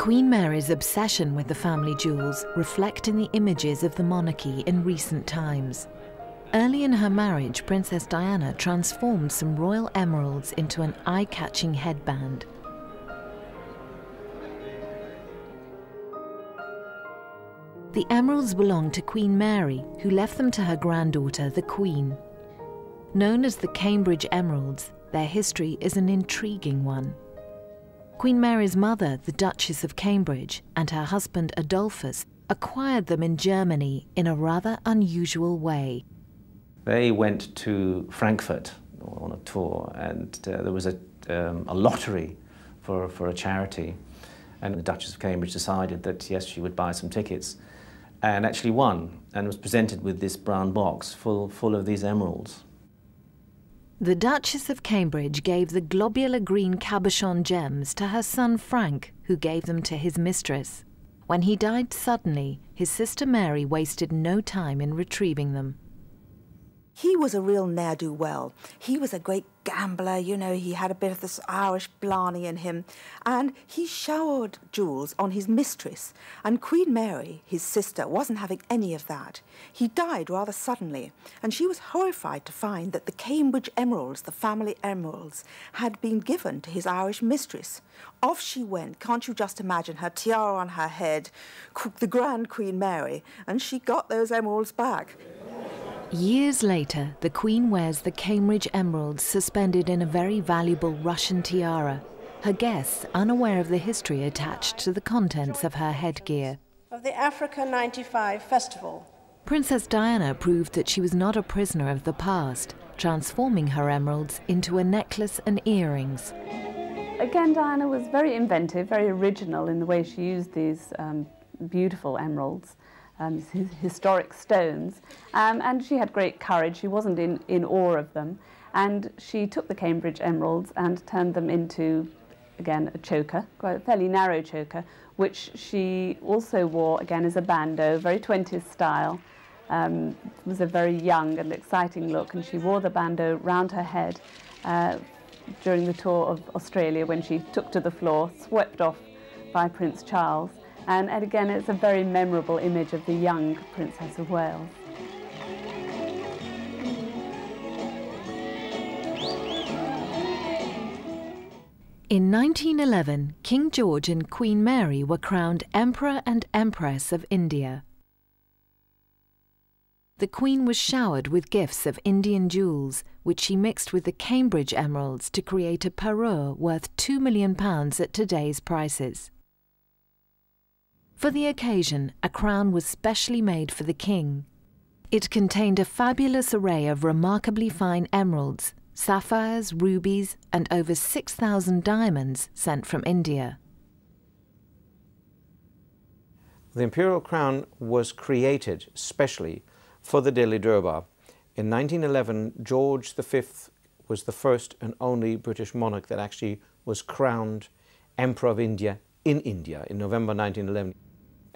Queen Mary's obsession with the family jewels reflect in the images of the monarchy in recent times. Early in her marriage, Princess Diana transformed some royal emeralds into an eye-catching headband. The emeralds belonged to Queen Mary, who left them to her granddaughter, the Queen. Known as the Cambridge Emeralds, their history is an intriguing one. Queen Mary's mother, the Duchess of Cambridge, and her husband Adolphus acquired them in Germany in a rather unusual way. They went to Frankfurt on a tour, and there was a lottery for a charity. And the Duchess of Cambridge decided that, yes, she would buy some tickets, and actually won, and was presented with this brown box full of these emeralds. The Duchess of Cambridge gave the globular green cabochon gems to her son Frank, who gave them to his mistress. When he died suddenly, his sister Mary wasted no time in retrieving them. He was a real ne'er-do-well. He was a great gambler, you know, he had a bit of this Irish blarney in him, and he showered jewels on his mistress, and Queen Mary, his sister, wasn't having any of that. He died rather suddenly, and she was horrified to find that the Cambridge emeralds, the family emeralds, had been given to his Irish mistress. Off she went, can't you just imagine, her tiara on her head, the Grand Queen Mary, and she got those emeralds back. Years later, the Queen wears the Cambridge emeralds suspended in a very valuable Russian tiara, her guests unaware of the history attached to the contents of her headgear. Of the Africa 95 festival. Princess Diana proved that she was not a prisoner of the past, transforming her emeralds into a necklace and earrings. Again, Diana was very inventive, very original in the way she used these beautiful emeralds. Historic stones, and she had great courage. She wasn't in awe of them, and she took the Cambridge emeralds and turned them into, again, a choker, quite a fairly narrow choker, which she also wore again as a bandeau, very 20th style. It was a very young and exciting look, and she wore the bandeau round her head during the tour of Australia when she took to the floor, swept off by Prince Charles. And again, it's a very memorable image of the young Princess of Wales. In 1911, King George and Queen Mary were crowned Emperor and Empress of India. The Queen was showered with gifts of Indian jewels, which she mixed with the Cambridge emeralds to create a parure worth £2 million at today's prices. For the occasion, a crown was specially made for the king. It contained a fabulous array of remarkably fine emeralds, sapphires, rubies, and over 6,000 diamonds sent from India. The imperial crown was created specially for the Delhi Durbar. In 1911, George V was the first and only British monarch that actually was crowned Emperor of India in November 1911.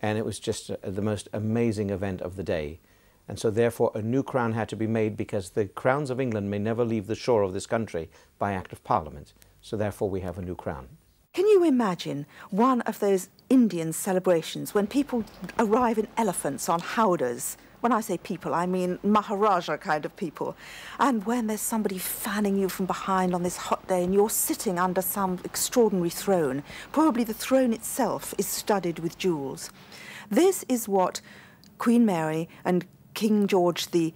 And it was just the most amazing event of the day. And so therefore a new crown had to be made, because the crowns of England may never leave the shore of this country by Act of Parliament. So therefore we have a new crown. Can you imagine one of those Indian celebrations when people arrive in elephants on howdahs? When I say people, I mean Maharaja kind of people. And when there's somebody fanning you from behind on this hot day and you're sitting under some extraordinary throne, probably the throne itself is studded with jewels. This is what Queen Mary and King George V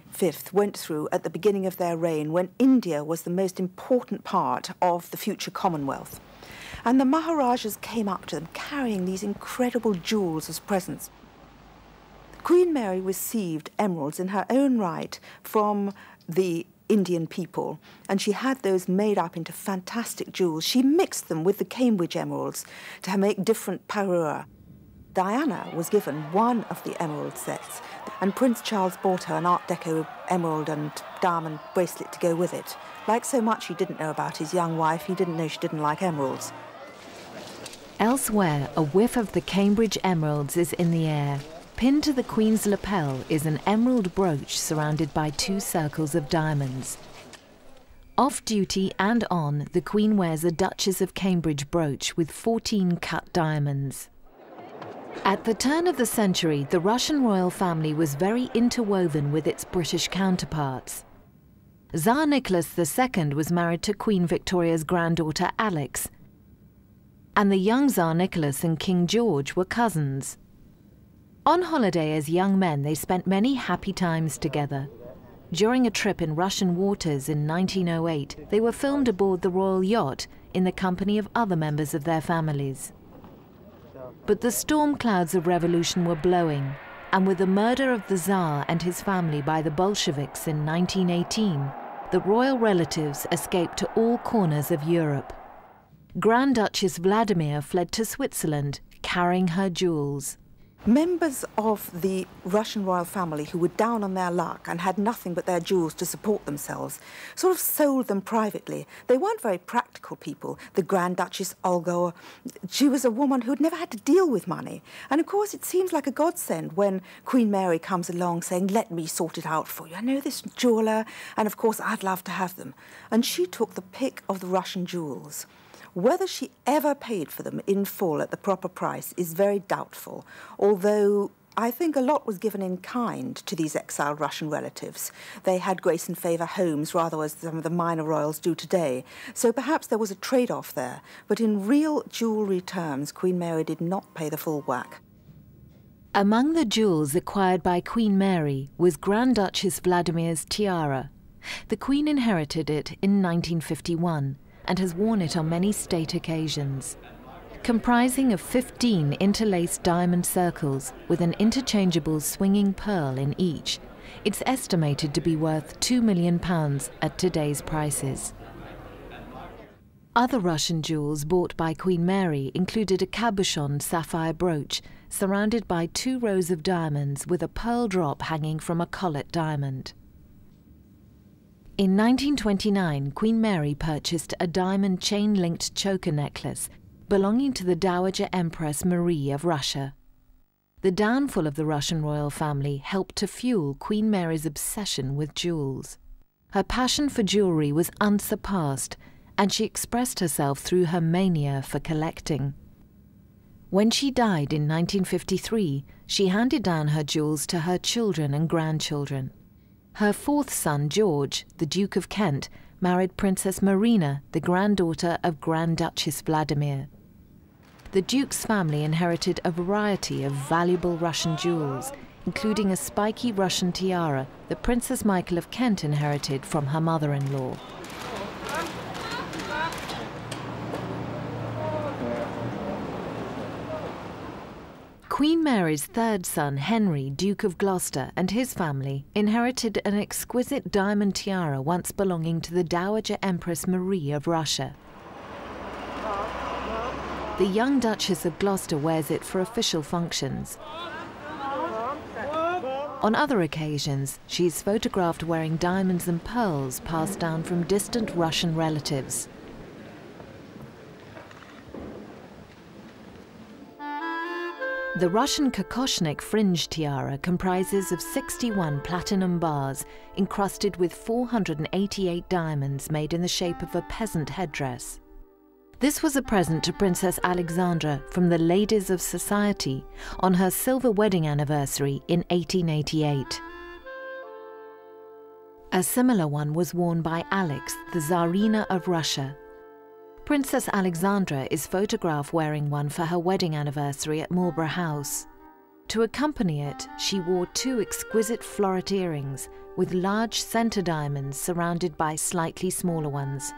went through at the beginning of their reign, when India was the most important part of the future Commonwealth. And the Maharajas came up to them carrying these incredible jewels as presents. Queen Mary received emeralds in her own right from the Indian people, and she had those made up into fantastic jewels. She mixed them with the Cambridge emeralds to make different parure. Diana was given one of the emerald sets, and Prince Charles bought her an Art Deco emerald and diamond bracelet to go with it. Like so much he didn't know about his young wife, he didn't know she didn't like emeralds. Elsewhere, a whiff of the Cambridge emeralds is in the air. Pinned to the Queen's lapel is an emerald brooch surrounded by 2 circles of diamonds. Off-duty and on, the Queen wears a Duchess of Cambridge brooch with 14 cut diamonds. At the turn of the century, the Russian royal family was very interwoven with its British counterparts. Tsar Nicholas II was married to Queen Victoria's granddaughter Alex, and the young Tsar Nicholas and King George were cousins. On holiday as young men, they spent many happy times together. During a trip in Russian waters in 1908, they were filmed aboard the royal yacht in the company of other members of their families. But the storm clouds of revolution were blowing, and with the murder of the Tsar and his family by the Bolsheviks in 1918, the royal relatives escaped to all corners of Europe. Grand Duchess Vladimir fled to Switzerland, carrying her jewels. Members of the Russian royal family who were down on their luck and had nothing but their jewels to support themselves sort of sold them privately. They weren't very practical people. The Grand Duchess Olga, she was a woman who'd never had to deal with money. And of course it seems like a godsend when Queen Mary comes along saying, let me sort it out for you. I know this jeweller, and of course I'd love to have them. And she took the pick of the Russian jewels. Whether she ever paid for them in full at the proper price is very doubtful, although I think a lot was given in kind to these exiled Russian relatives. They had grace and favour homes rather as some of the minor royals do today, so perhaps there was a trade-off there. But in real jewellery terms, Queen Mary did not pay the full whack. Among the jewels acquired by Queen Mary was Grand Duchess Vladimir's tiara. The Queen inherited it in 1951. And has worn it on many state occasions. Comprising of 15 interlaced diamond circles with an interchangeable swinging pearl in each, it's estimated to be worth £2 million at today's prices. Other Russian jewels bought by Queen Mary included a cabochon sapphire brooch surrounded by 2 rows of diamonds with a pearl drop hanging from a collet diamond. In 1929, Queen Mary purchased a diamond chain-linked choker necklace belonging to the Dowager Empress Marie of Russia. The downfall of the Russian royal family helped to fuel Queen Mary's obsession with jewels. Her passion for jewellery was unsurpassed, and she expressed herself through her mania for collecting. When she died in 1953, she handed down her jewels to her children and grandchildren. Her 4th son, George, the Duke of Kent, married Princess Marina, the granddaughter of Grand Duchess Vladimir. The Duke's family inherited a variety of valuable Russian jewels, including a spiky Russian tiara that Princess Michael of Kent inherited from her mother-in-law. Queen Mary's 3rd son, Henry, Duke of Gloucester, and his family inherited an exquisite diamond tiara once belonging to the Dowager Empress Marie of Russia. The young Duchess of Gloucester wears it for official functions. On other occasions, she is photographed wearing diamonds and pearls passed down from distant Russian relatives. The Russian kokoshnik fringe tiara comprises of 61 platinum bars encrusted with 488 diamonds made in the shape of a peasant headdress. This was a present to Princess Alexandra from the Ladies of Society on her silver wedding anniversary in 1888. A similar one was worn by Alex, the Tsarina of Russia. Princess Alexandra is photographed wearing one for her wedding anniversary at Marlborough House. To accompany it, she wore 2 exquisite floret earrings with large centre diamonds surrounded by slightly smaller ones.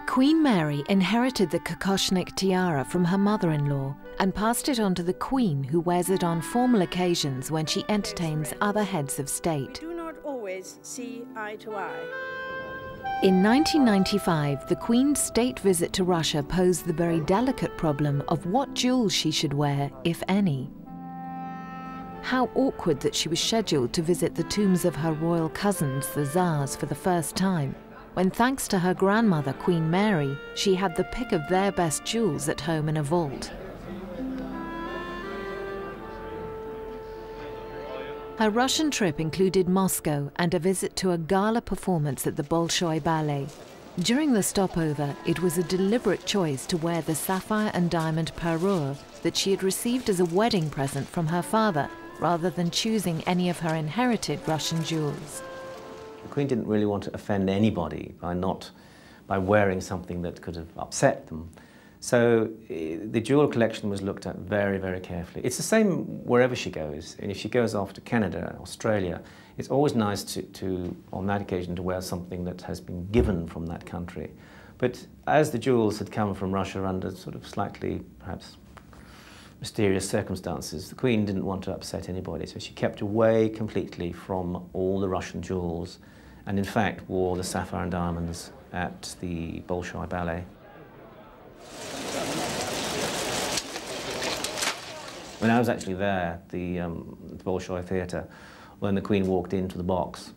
Queen Mary inherited the kokoshnik tiara from her mother-in-law and passed it on to the Queen, who wears it on formal occasions when she entertains other heads of state. We do not always see eye to eye. In 1995, the Queen's state visit to Russia posed the very delicate problem of what jewels she should wear, if any. How awkward that she was scheduled to visit the tombs of her royal cousins, the Tsars, for the first time, when thanks to her grandmother, Queen Mary, she had the pick of their best jewels at home in a vault. Her Russian trip included Moscow and a visit to a gala performance at the Bolshoi Ballet. During the stopover, it was a deliberate choice to wear the sapphire and diamond parure that she had received as a wedding present from her father, rather than choosing any of her inherited Russian jewels. The Queen didn't really want to offend anybody by wearing something that could have upset them. So the jewel collection was looked at very, very carefully. It's the same wherever she goes. And if she goes off to Canada, Australia, it's always nice to, on that occasion, to wear something that has been given from that country. But as the jewels had come from Russia under sort of slightly, perhaps, mysterious circumstances, the Queen didn't want to upset anybody, so she kept away completely from all the Russian jewels, and in fact wore the sapphire and diamonds at the Bolshoi Ballet. When I was actually there at the Bolshoi Theatre, when the Queen walked into the box,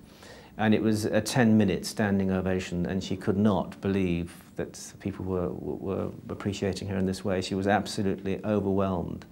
and it was a 10-minute standing ovation, and she could not believe that people were appreciating her in this way. She was absolutely overwhelmed.